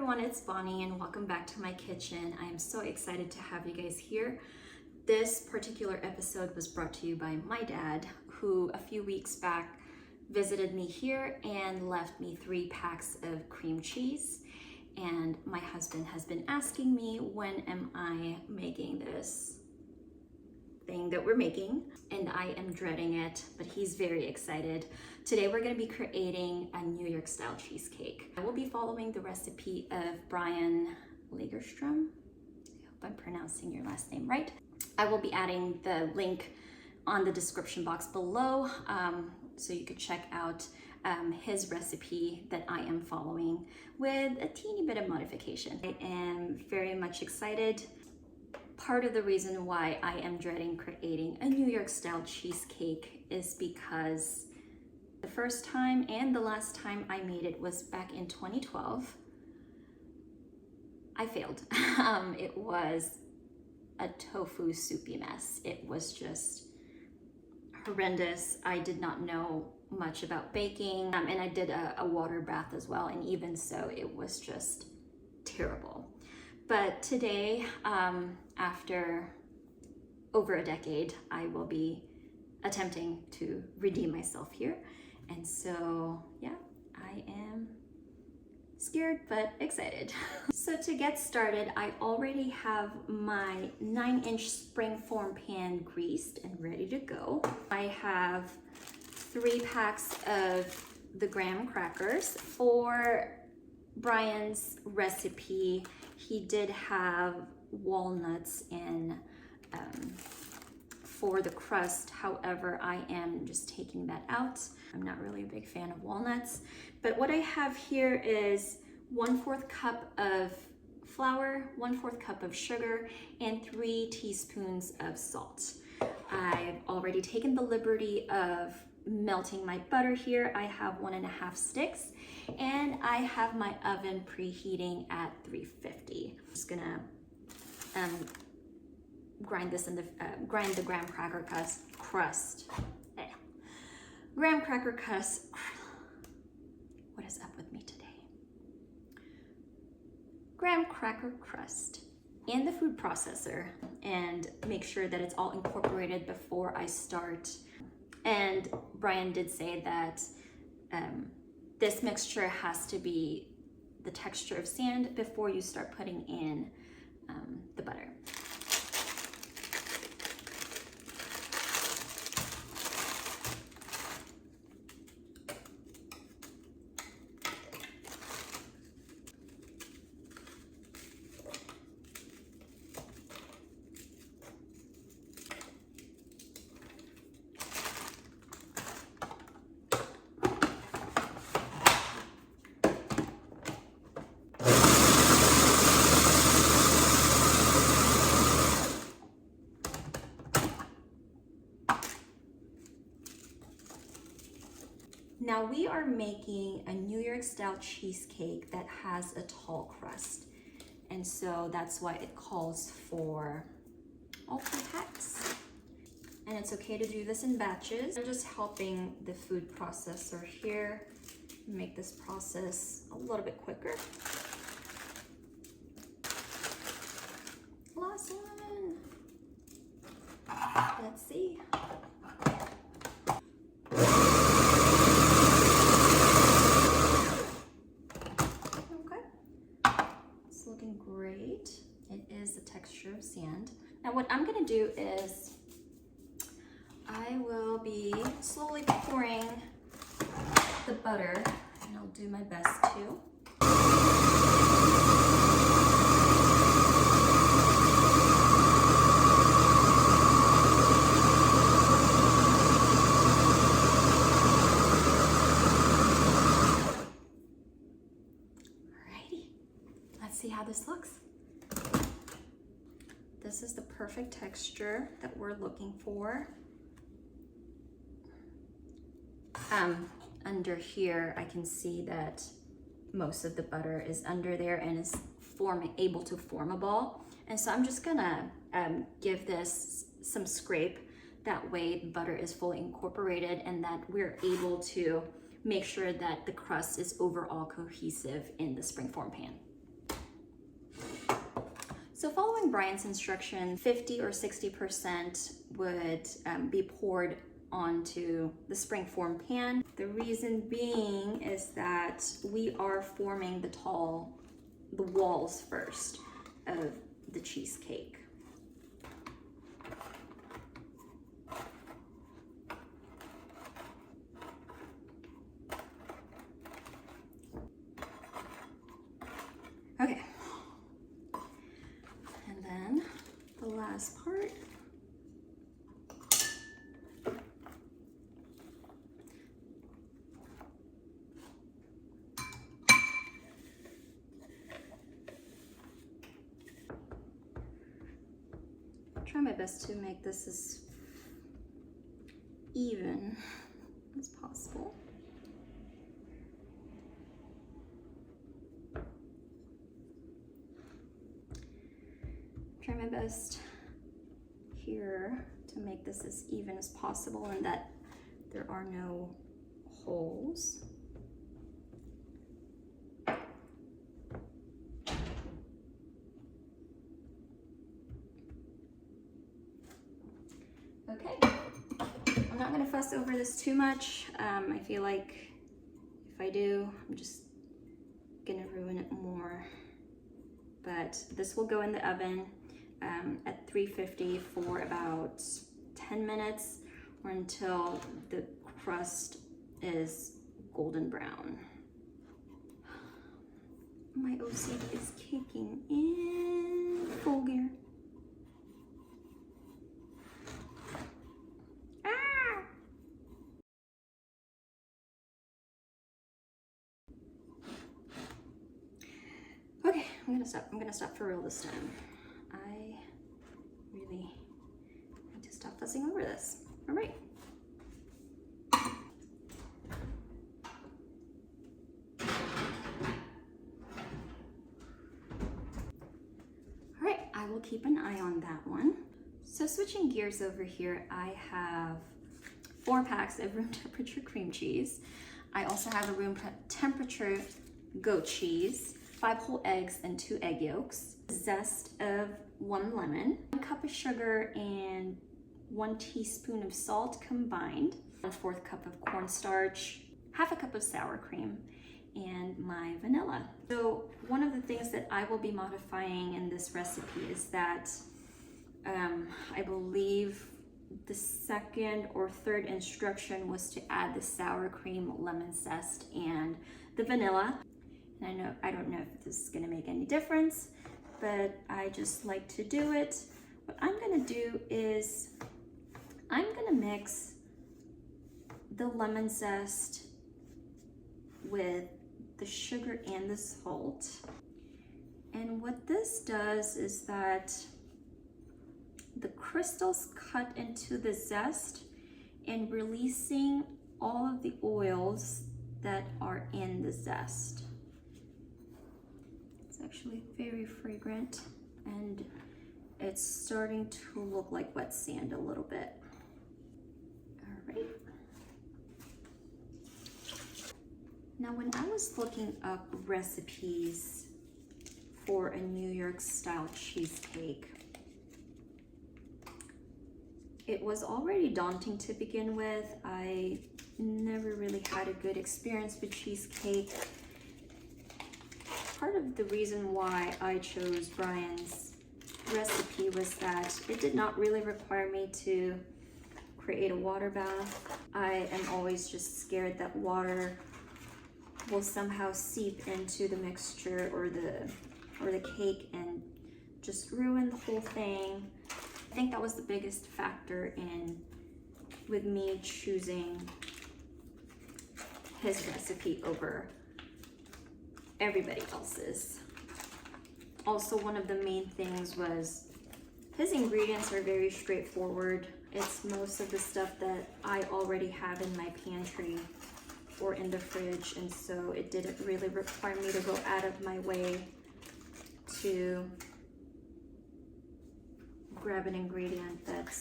everyone, it's Bonnie and welcome back to my kitchen. I am so excited to have you guys here. This particular episode was brought to you by my dad, who a few weeks back visited me here and left me 3 packs of cream cheese. And my husband has been asking me, when am I making this thing that we're making? And I am dreading it, but he's very excited. Today we're going to be creating a New York style cheesecake. I will be following the recipe of Brian Lagerstrom. I hope I'm pronouncing your last name right. I will be adding the link on the description box below, so you could check out his recipe that I am following with a teeny bit of modification. I am very much excited. Part of the reason why I am dreading creating a New York style cheesecake is because the first time and the last time I made it was back in 2012. I failed. It was a tofu soupy mess. It was just horrendous. I did not know much about baking, and I did a water bath as well, and even so it was just terrible. But today, after over a decade, I will be attempting to redeem myself here. And so, yeah, I am scared but excited. So to get started, I already have my 9-inch springform pan greased and ready to go. I have 3 packs of the graham crackers. For Brian's recipe, he did have walnuts in for the crust. However, I am just taking that out. I'm not really a big fan of walnuts. But what I have here is 1/4 cup of flour, 1/4 cup of sugar, and 3 teaspoons of salt. I've already taken the liberty of melting my butter here. I have 1.5 sticks, and I have my oven preheating at 350. I'm just gonna grind this in the grind the graham cracker crust. Graham cracker crust. What is up with me today? Graham cracker crust in the food processor, and make sure that it's all incorporated before I start. And Brian did say that this mixture has to be the texture of sand before you start putting in the butter. Now we are making a New York style cheesecake that has a tall crust. And so that's why it calls for all 3 packs. And it's okay to do this in batches. I'm just helping the food processor here make this process a little bit quicker. Last one. Let's see. Looking great. It is the texture of sand. Now what I'm gonna do is I will be slowly pouring the butter, and I'll do my best to. See how this looks. This is the perfect texture that we're looking for. Under here, I can see that most of the butter is under there and is able to form a ball. And so I'm just gonna give this some scrape. That way the butter is fully incorporated and that we're able to make sure that the crust is overall cohesive in the springform pan. So following Brian's instruction, 50 or 60% would be poured onto the springform pan. The reason being is that we are forming the walls first of the cheesecake. Okay. And then the last part. Try my best to make this as even as possible. Try my best here to make this as even as possible and that there are no holes. Okay, I'm not gonna fuss over this too much. I feel like if I do, I'm just gonna ruin it more. But this will go in the oven at 350 for about 10 minutes or until the crust is golden brown. My OCD is kicking in full gear. Okay, I'm gonna stop for real this time. I really need to stop fussing over this. All right. All right, I will keep an eye on that one. So switching gears over here, I have 4 packs of room temperature cream cheese. I also have a room temperature goat cheese, 5 whole eggs and 2 egg yolks, zest of 1 lemon, 1 cup of sugar and 1 teaspoon of salt combined, 1/4 cup of cornstarch, 1/2 cup of sour cream, and my vanilla. So one of the things that I will be modifying in this recipe is that I believe the second or third instruction was to add the sour cream, lemon zest, and the vanilla. And I don't know if this is gonna make any difference, but I just like to do it. What I'm gonna do is I'm gonna mix the lemon zest with the sugar and the salt. And what this does is that the crystals cut into the zest and releasing all of the oils that are in the zest. It's actually very fragrant and it's starting to look like wet sand a little bit. All right. Now, when I was looking up recipes for a New York style cheesecake, it was already daunting to begin with. I never really had a good experience with cheesecake. Part of the reason why I chose Brian's recipe was that it did not really require me to create a water bath. I am always just scared that water will somehow seep into the mixture or the cake and just ruin the whole thing. I think that was the biggest factor with me choosing his recipe over everybody else's. Also, one of the main things was his ingredients are very straightforward. It's most of the stuff that I already have in my pantry or in the fridge, and so it didn't really require me to go out of my way to grab an ingredient that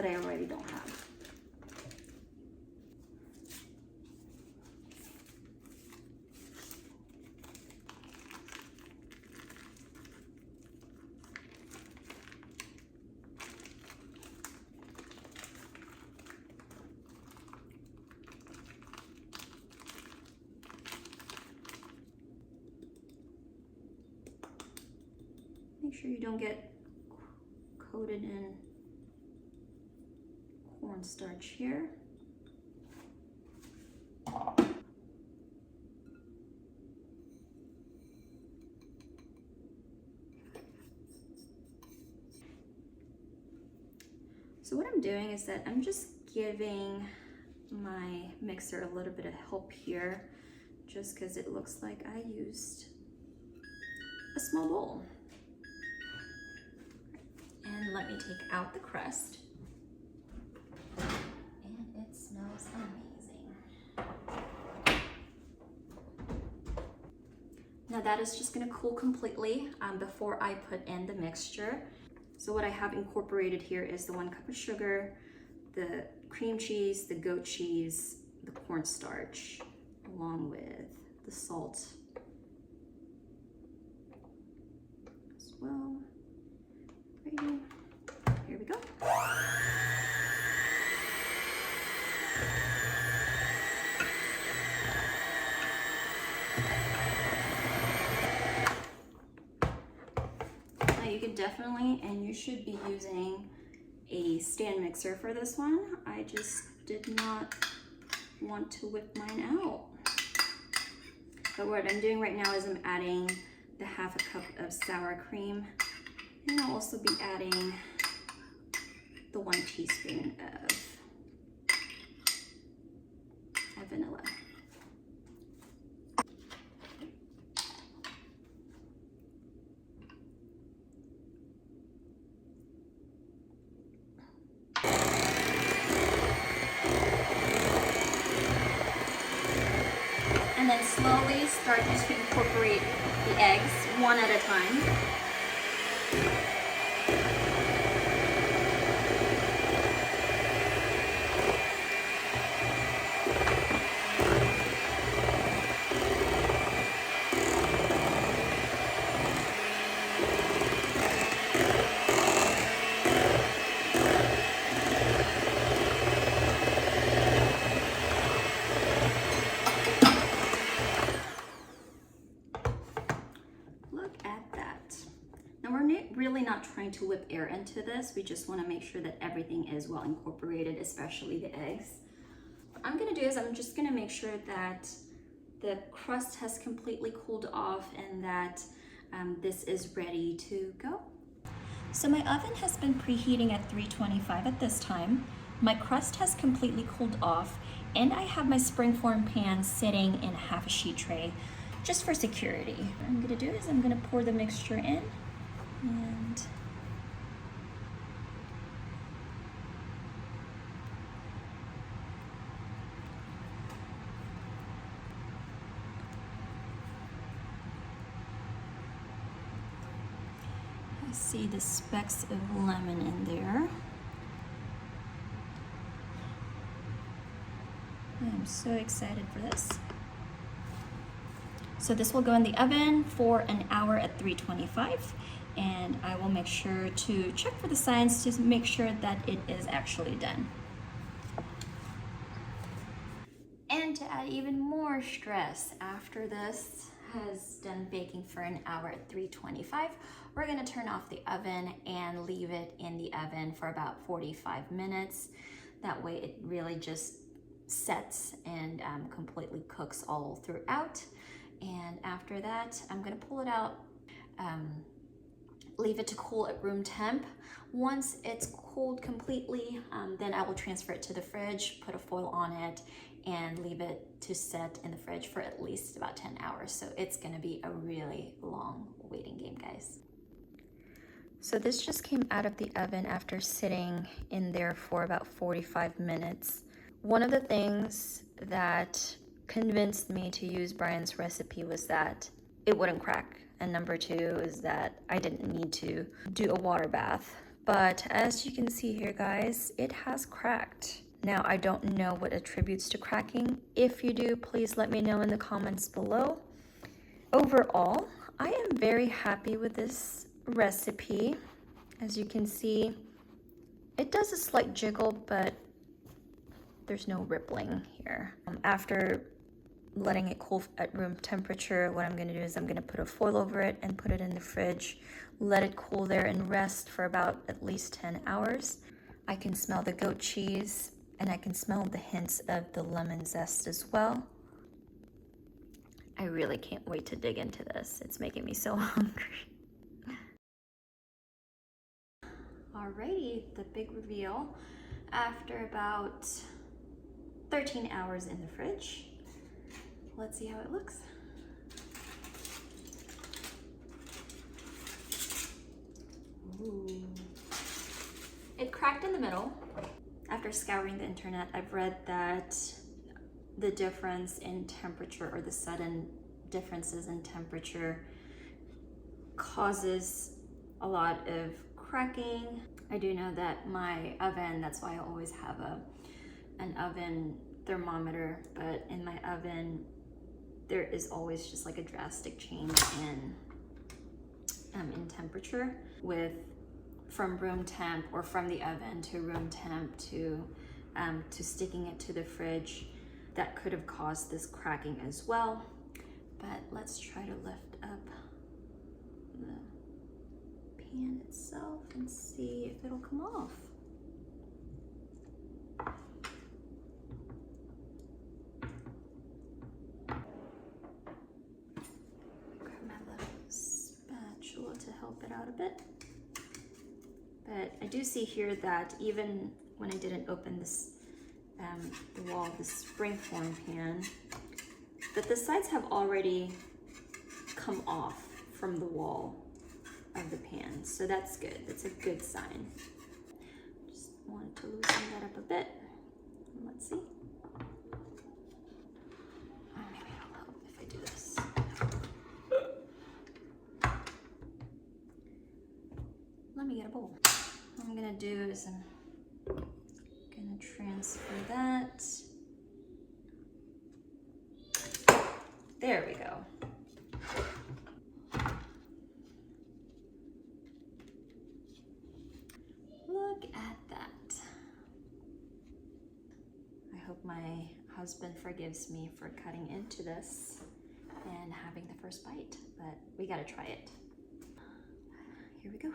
I already don't have. Make sure you don't get coated in cornstarch here. So what I'm doing is that I'm just giving my mixer a little bit of help here, just because it looks like I used a small bowl. And let me take out the crust. And it smells amazing. Now that is just gonna cool completely before I put in the mixture. So what I have incorporated here is the 1 cup of sugar, the cream cheese, the goat cheese, the cornstarch, along with the salt as well. Ready? Here we go. Now you can definitely, and you should be using a stand mixer for this one. I just did not want to whip mine out. But what I'm doing right now is I'm adding the 1/2 cup of sour cream, and I'll also be adding the 1 teaspoon of vanilla. And then slowly start to incorporate the eggs one at a time. Really not trying to whip air into this. We just want to make sure that everything is well incorporated, especially the eggs. What I'm going to do is I'm just going to make sure that the crust has completely cooled off and that this is ready to go. So my oven has been preheating at 325 at this time. My crust has completely cooled off, and I have my springform pan sitting in 1/2 sheet tray just for security. What I'm going to do is I'm going to pour the mixture in. And I see the specks of lemon in there. I'm so excited for this. So this will go in the oven for an hour at 325. And I will make sure to check for the signs to make sure that it is actually done. And to add even more stress, after this has done baking for an hour at 325, we're gonna turn off the oven and leave it in the oven for about 45 minutes. That way it really just sets and completely cooks all throughout. And after that, I'm gonna pull it out, leave it to cool at room temp. Once it's cooled completely, then I will transfer it to the fridge, put a foil on it, and leave it to set in the fridge for at least about 10 hours. So it's gonna be a really long waiting game, guys. So this just came out of the oven after sitting in there for about 45 minutes. One of the things that convinced me to use Brian's recipe was that it wouldn't crack. And number 2 is that I didn't need to do a water bath. But as you can see here, guys, it has cracked. Now, I don't know what attributes to cracking. If you do, please let me know in the comments below. Overall, I am very happy with this recipe. As you can see, it does a slight jiggle, but there's no rippling here. After letting it cool at room temperature, what I'm gonna do is I'm gonna put a foil over it and put it in the fridge, let it cool there and rest for about at least 10 hours. I can smell the goat cheese and I can smell the hints of the lemon zest as well. I really can't wait to dig into this. It's making me so hungry. Alrighty, the big reveal. After about 13 hours in the fridge, let's see how it looks. Ooh. It cracked in the middle. After scouring the internet, I've read that the difference in temperature, or the sudden differences in temperature, causes a lot of cracking. I do know that my oven, that's why I always have an oven thermometer, but in my oven there is always just like a drastic change in temperature, from room temp, or from the oven to room temp to sticking it to the fridge. That could have caused this cracking as well. But let's try to lift up the pan itself and see if it'll come off. Grab my little spatula to help it out a bit. But I do see here that even when I didn't open this the wall of the springform pan, that the sides have already come off from the wall of the pan. So that's good. That's a good sign. Just wanted to loosen that up a bit. Let's see. Oh, maybe it'll help if I do this. Let me get a bowl. What I'm gonna do is I'm gonna transfer that. There we go. Look at that. I hope my husband forgives me for cutting into this and having the first bite, but we gotta try it. Here we go.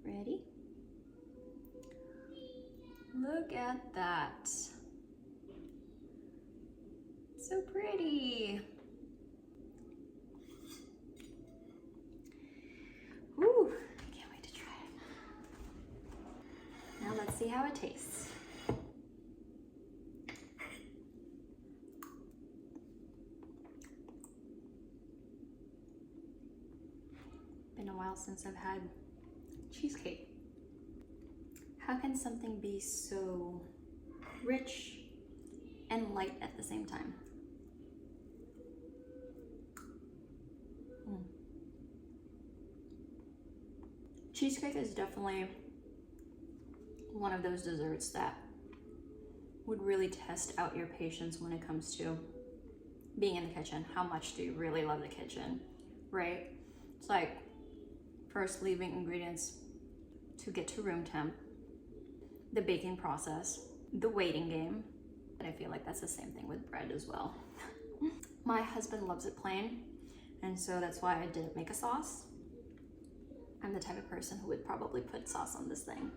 Ready? Look at that. So pretty. Woo, I can't wait to try it. Now let's see how it tastes. Been a while since I've had cheesecake. How can something be so rich and light at the same time? Cheesecake is definitely one of those desserts that would really test out your patience when it comes to being in the kitchen. How much do you really love the kitchen, right? It's like first leaving ingredients to get to room temp, the baking process, the waiting game. And I feel like that's the same thing with bread as well. My husband loves it plain, and so that's why I didn't make a sauce. I'm the type of person who would probably put sauce on this thing.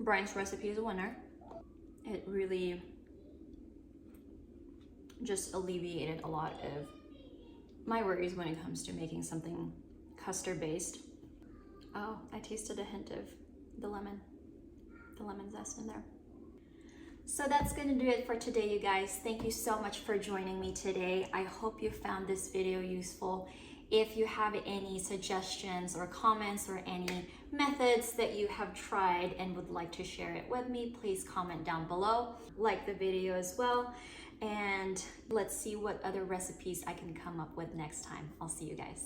Brian's recipe is a winner. It really just alleviated a lot of my worries when it comes to making something custard based. Oh, I tasted a hint of the lemon zest in there. So that's gonna do it for today, you guys. Thank you so much for joining me today. I hope you found this video useful. If you have any suggestions or comments or any methods that you have tried and would like to share it with me, please comment down below. Like the video as well. and let's see what other recipes I can come up with next time. I'll see you guys.